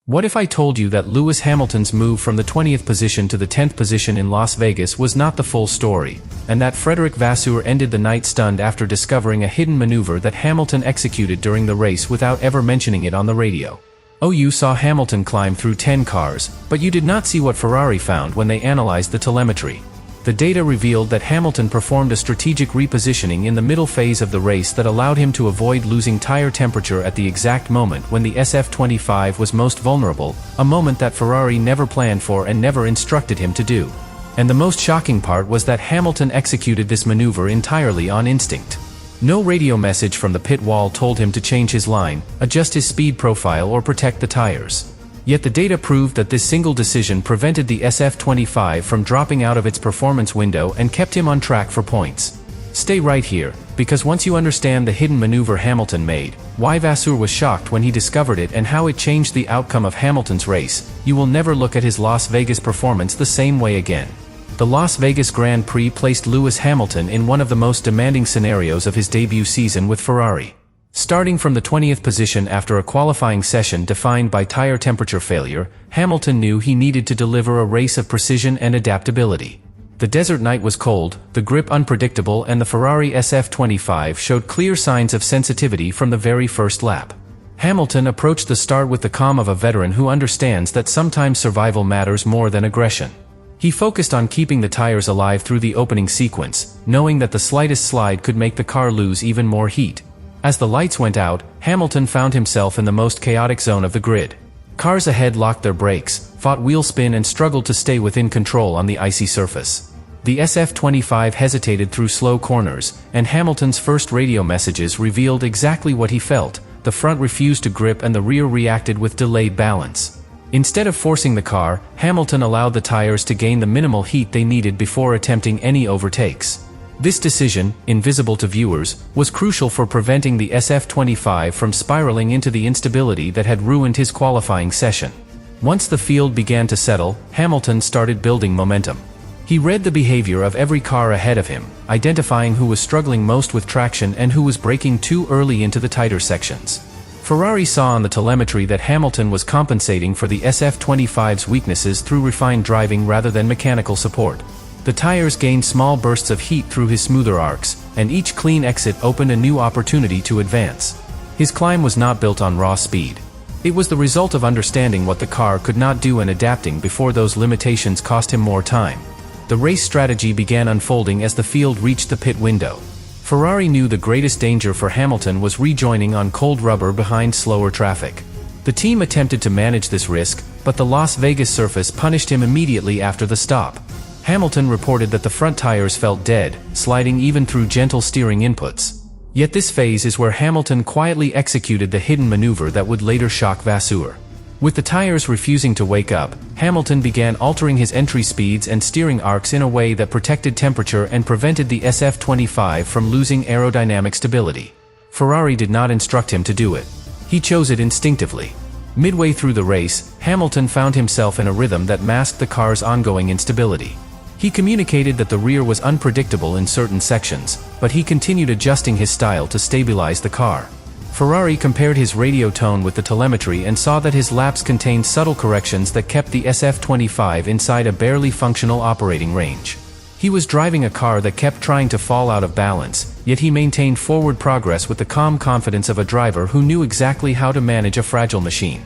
What if I told you that Lewis Hamilton's move from the 20th position to the 10th position in Las Vegas was not the full story, and that Frédéric Vasseur ended the night stunned after discovering a hidden maneuver that Hamilton executed during the race without ever mentioning it on the radio? Oh, you saw Hamilton climb through 10 cars, but you did not see what Ferrari found when they analyzed the telemetry. The data revealed that Hamilton performed a strategic repositioning in the middle phase of the race that allowed him to avoid losing tire temperature at the exact moment when the SF25 was most vulnerable, a moment that Ferrari never planned for and never instructed him to do. And the most shocking part was that Hamilton executed this maneuver entirely on instinct. No radio message from the pit wall told him to change his line, adjust his speed profile or protect the tires. Yet the data proved that this single decision prevented the SF25 from dropping out of its performance window and kept him on track for points. Stay right here, because once you understand the hidden maneuver Hamilton made, why Vasseur was shocked when he discovered it and how it changed the outcome of Hamilton's race, you will never look at his Las Vegas performance the same way again. The Las Vegas Grand Prix placed Lewis Hamilton in one of the most demanding scenarios of his debut season with Ferrari. Starting from the 20th position after a qualifying session defined by tire temperature failure, Hamilton knew he needed to deliver a race of precision and adaptability. The desert night was cold, the grip unpredictable, and the Ferrari SF25 showed clear signs of sensitivity from the very first lap. Hamilton approached the start with the calm of a veteran who understands that sometimes survival matters more than aggression. He focused on keeping the tires alive through the opening sequence, knowing that the slightest slide could make the car lose even more heat. As the lights went out, Hamilton found himself in the most chaotic zone of the grid. Cars ahead locked their brakes, fought wheel spin and struggled to stay within control on the icy surface. The SF25 hesitated through slow corners, and Hamilton's first radio messages revealed exactly what he felt. The front refused to grip and the rear reacted with delayed balance. Instead of forcing the car, Hamilton allowed the tires to gain the minimal heat they needed before attempting any overtakes. This decision, invisible to viewers, was crucial for preventing the SF25 from spiraling into the instability that had ruined his qualifying session. Once the field began to settle, Hamilton started building momentum. He read the behavior of every car ahead of him, identifying who was struggling most with traction and who was braking too early into the tighter sections. Ferrari saw on the telemetry that Hamilton was compensating for the SF25's weaknesses through refined driving rather than mechanical support. The tires gained small bursts of heat through his smoother arcs, and each clean exit opened a new opportunity to advance. His climb was not built on raw speed. It was the result of understanding what the car could not do and adapting before those limitations cost him more time. The race strategy began unfolding as the field reached the pit window. Ferrari knew the greatest danger for Hamilton was rejoining on cold rubber behind slower traffic. The team attempted to manage this risk, but the Las Vegas surface punished him immediately after the stop. Hamilton reported that the front tires felt dead, sliding even through gentle steering inputs. Yet this phase is where Hamilton quietly executed the hidden maneuver that would later shock Vasseur. With the tires refusing to wake up, Hamilton began altering his entry speeds and steering arcs in a way that protected temperature and prevented the SF25 from losing aerodynamic stability. Ferrari did not instruct him to do it. He chose it instinctively. Midway through the race, Hamilton found himself in a rhythm that masked the car's ongoing instability. He communicated that the rear was unpredictable in certain sections, but he continued adjusting his style to stabilize the car. Ferrari compared his radio tone with the telemetry and saw that his laps contained subtle corrections that kept the SF25 inside a barely functional operating range. He was driving a car that kept trying to fall out of balance, yet he maintained forward progress with the calm confidence of a driver who knew exactly how to manage a fragile machine.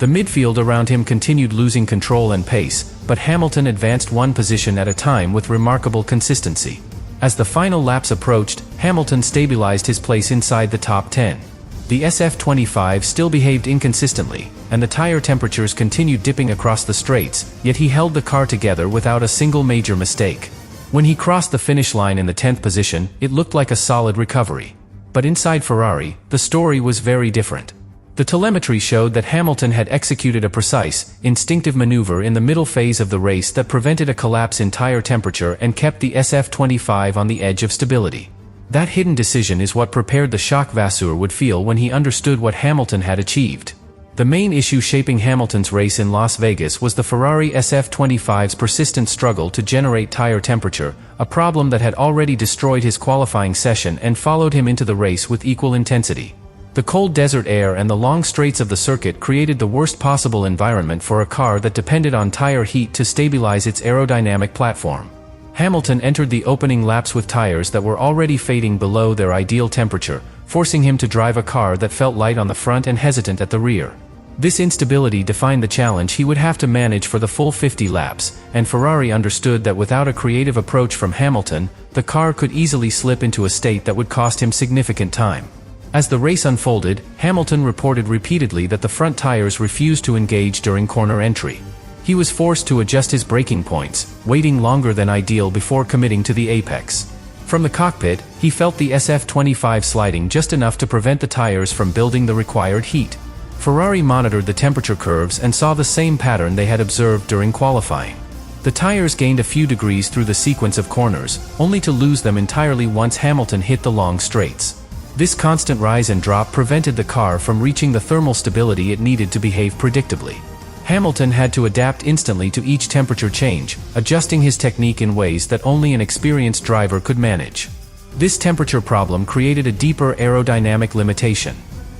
The midfield around him continued losing control and pace, but Hamilton advanced one position at a time with remarkable consistency. As the final laps approached, Hamilton stabilized his place inside the top 10. The SF25 still behaved inconsistently, and the tire temperatures continued dipping across the straights, yet he held the car together without a single major mistake. When he crossed the finish line in the 10th position, it looked like a solid recovery. But inside Ferrari, the story was very different. The telemetry showed that Hamilton had executed a precise, instinctive maneuver in the middle phase of the race that prevented a collapse in tire temperature and kept the SF25 on the edge of stability. That hidden decision is what prepared the shock Vasseur would feel when he understood what Hamilton had achieved. The main issue shaping Hamilton's race in Las Vegas was the Ferrari SF25's persistent struggle to generate tire temperature, a problem that had already destroyed his qualifying session and followed him into the race with equal intensity. The cold desert air and the long straights of the circuit created the worst possible environment for a car that depended on tire heat to stabilize its aerodynamic platform. Hamilton entered the opening laps with tires that were already fading below their ideal temperature, forcing him to drive a car that felt light on the front and hesitant at the rear. This instability defined the challenge he would have to manage for the full 50 laps, and Ferrari understood that without a creative approach from Hamilton, the car could easily slip into a state that would cost him significant time. As the race unfolded, Hamilton reported repeatedly that the front tires refused to engage during corner entry. He was forced to adjust his braking points, waiting longer than ideal before committing to the apex. From the cockpit, he felt the SF25 sliding just enough to prevent the tires from building the required heat. Ferrari monitored the temperature curves and saw the same pattern they had observed during qualifying. The tires gained a few degrees through the sequence of corners, only to lose them entirely once Hamilton hit the long straights. This constant rise and drop prevented the car from reaching the thermal stability it needed to behave predictably. Hamilton had to adapt instantly to each temperature change, adjusting his technique in ways that only an experienced driver could manage. This temperature problem created a deeper aerodynamic limitation.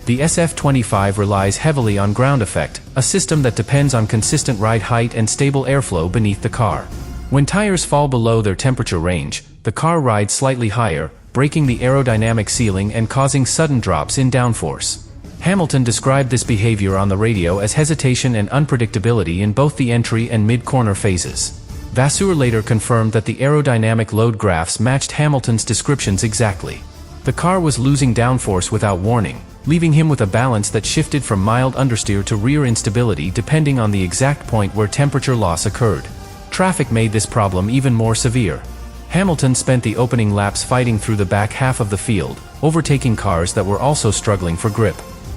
The SF25 relies heavily on ground effect, a system that depends on consistent ride height and stable airflow beneath the car. When tires fall below their temperature range, the car rides slightly higher, breaking the aerodynamic ceiling and causing sudden drops in downforce. Hamilton described this behavior on the radio as hesitation and unpredictability in both the entry and mid-corner phases. Vasseur later confirmed that the aerodynamic load graphs matched Hamilton's descriptions exactly. The car was losing downforce without warning, leaving him with a balance that shifted from mild understeer to rear instability depending on the exact point where temperature loss occurred. Traffic made this problem even more severe. Hamilton spent the opening laps fighting through the back half of the field, overtaking cars that were also struggling for grip.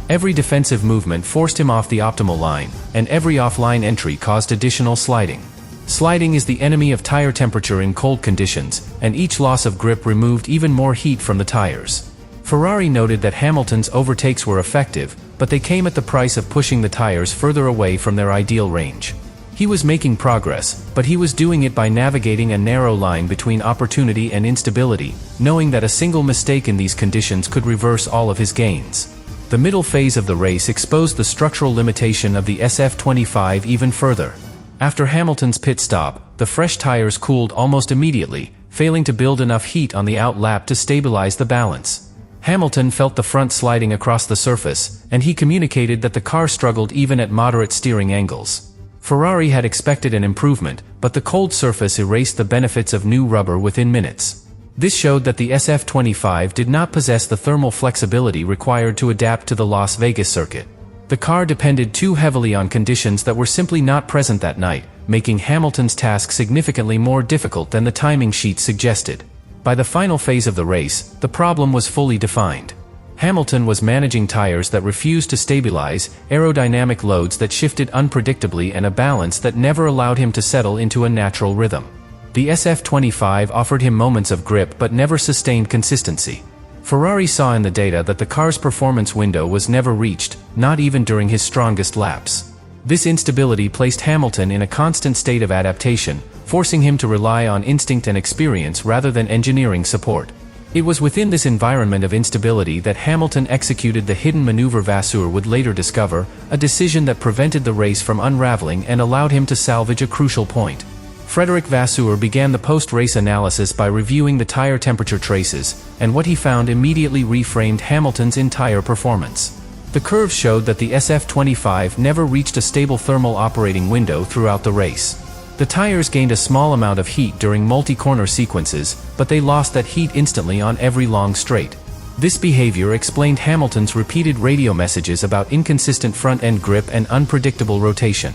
Every defensive movement forced him off the optimal line, and every offline entry caused additional sliding. Sliding is the enemy of tire temperature in cold conditions, and each loss of grip removed even more heat from the tires. Ferrari noted that Hamilton's overtakes were effective, but they came at the price of pushing the tires further away from their ideal range. He was making progress, but he was doing it by navigating a narrow line between opportunity and instability, knowing that a single mistake in these conditions could reverse all of his gains. The middle phase of the race exposed the structural limitation of the SF25 even further. After Hamilton's pit stop, the fresh tires cooled almost immediately, failing to build enough heat on the out lap to stabilize the balance. Hamilton felt the front sliding across the surface, and he communicated that the car struggled even at moderate steering angles. Ferrari had expected an improvement, but the cold surface erased the benefits of new rubber within minutes. This showed that the SF25 did not possess the thermal flexibility required to adapt to the Las Vegas circuit. The car depended too heavily on conditions that were simply not present that night, making Hamilton's task significantly more difficult than the timing sheet suggested. By the final phase of the race, the problem was fully defined. Hamilton was managing tires that refused to stabilize, aerodynamic loads that shifted unpredictably, and a balance that never allowed him to settle into a natural rhythm. The SF25 offered him moments of grip but never sustained consistency. Ferrari saw in the data that the car's performance window was never reached, not even during his strongest laps. This instability placed Hamilton in a constant state of adaptation, forcing him to rely on instinct and experience rather than engineering support. It was within this environment of instability that Hamilton executed the hidden maneuver Vasseur would later discover, a decision that prevented the race from unraveling and allowed him to salvage a crucial point. Frédéric Vasseur began the post-race analysis by reviewing the tire temperature traces, and what he found immediately reframed Hamilton's entire performance. The curves showed that the SF25 never reached a stable thermal operating window throughout the race. The tires gained a small amount of heat during multi-corner sequences, but they lost that heat instantly on every long straight. This behavior explained Hamilton's repeated radio messages about inconsistent front-end grip and unpredictable rotation.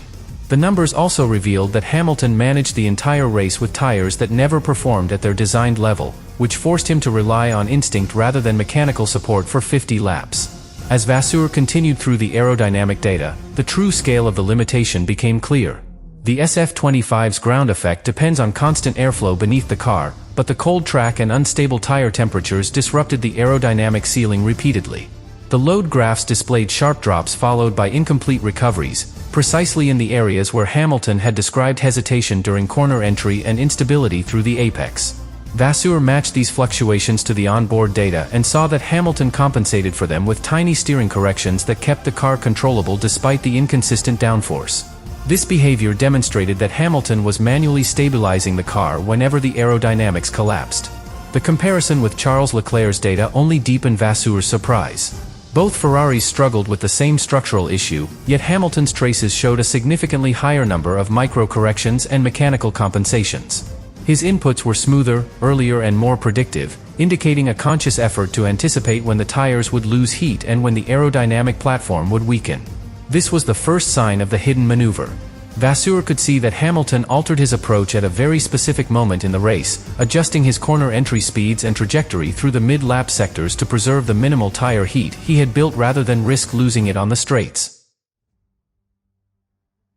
The numbers also revealed that Hamilton managed the entire race with tires that never performed at their designed level, which forced him to rely on instinct rather than mechanical support for 50 laps. As Vasseur continued through the aerodynamic data, the true scale of the limitation became clear. The SF25's ground effect depends on constant airflow beneath the car, but the cold track and unstable tire temperatures disrupted the aerodynamic ceiling repeatedly. The load graphs displayed sharp drops followed by incomplete recoveries, precisely in the areas where Hamilton had described hesitation during corner entry and instability through the apex. Vasseur matched these fluctuations to the onboard data and saw that Hamilton compensated for them with tiny steering corrections that kept the car controllable despite the inconsistent downforce. This behavior demonstrated that Hamilton was manually stabilizing the car whenever the aerodynamics collapsed. The comparison with Charles Leclerc's data only deepened Vasseur's surprise. Both Ferraris struggled with the same structural issue, yet Hamilton's traces showed a significantly higher number of micro-corrections and mechanical compensations. His inputs were smoother, earlier and more predictive, indicating a conscious effort to anticipate when the tires would lose heat and when the aerodynamic platform would weaken. This was the first sign of the hidden maneuver. Vasseur could see that Hamilton altered his approach at a very specific moment in the race, adjusting his corner entry speeds and trajectory through the mid-lap sectors to preserve the minimal tire heat he had built rather than risk losing it on the straights.